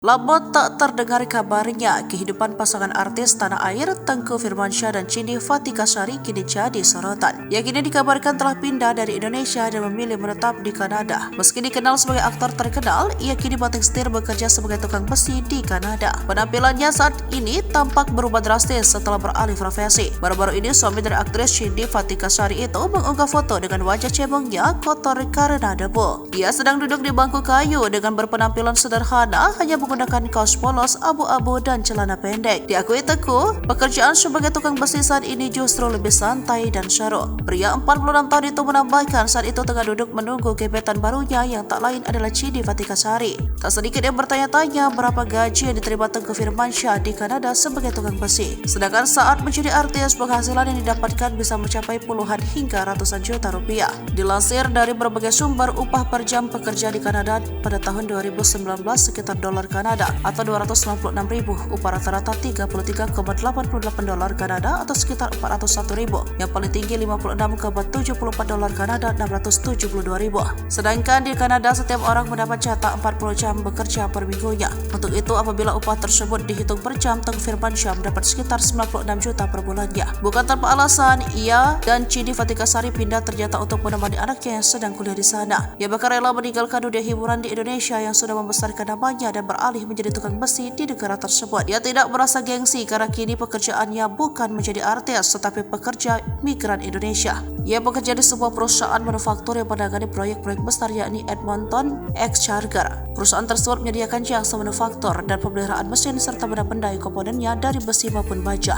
Lama tak terdengar kabarnya, kehidupan pasangan artis tanah air Tengku Firmansyah dan Cindy Fatikasari kini jadi sorotan. Yang kini dikabarkan telah pindah dari Indonesia dan memilih menetap di Kanada. Meski dikenal sebagai aktor terkenal, ia kini banting setir bekerja sebagai tukang besi di Kanada. Penampilannya saat ini tampak berubah drastis setelah beralih profesi. Baru-baru ini suami dari aktris Cindy Fatikasari itu mengunggah foto dengan wajah cebongnya kotor karena debu. Ia sedang duduk di bangku kayu dengan berpenampilan sederhana, hanya menggunakan kaos polos abu-abu dan celana pendek. Diakui Teguh, pekerjaan sebagai tukang besi saat ini justru lebih santai dan seru. Pria 46 tahun itu menambahkan saat itu tengah duduk menunggu gebetan barunya yang tak lain adalah Cindy Fatikasari. Tak sedikit yang bertanya-tanya berapa gaji yang diterima Tengku Firmansyah di Kanada sebagai tukang besi. Sedangkan saat menjadi artis, penghasilan yang didapatkan bisa mencapai puluhan hingga ratusan juta rupiah. Dilansir dari berbagai sumber, upah per jam pekerja di Kanada pada tahun 2019 sekitar dolar Kanada atau 296.000, upah rata-rata 33,88 dolar Kanada atau sekitar 401.000, yang paling tinggi 56,74 dolar Kanada 672.000. Sedangkan di Kanada setiap orang mendapat jatah 40 jam bekerja per minggunya. Untuk itu apabila upah tersebut dihitung per jam, Tengku Firmansyah mendapat sekitar 96 juta per bulannya. Bukan tanpa alasan, ia dan Cindy Fatikasari pindah ternyata untuk menemani anaknya yang sedang kuliah di sana. Ia bahkan rela meninggalkan dunia hiburan di Indonesia yang sudah membesarkan namanya dan beralih menjadi tukang besi di negara tersebut. Ia tidak merasa gengsi karena kini pekerjaannya bukan menjadi artis tetapi pekerja migran Indonesia. Ia bekerja di sebuah perusahaan manufaktur yang menangani proyek-proyek besar yakni Edmonton X Charger. Perusahaan tersebut menyediakan jasa manufaktur dan pemeliharaan mesin serta benda-benda komponennya dari besi maupun baja.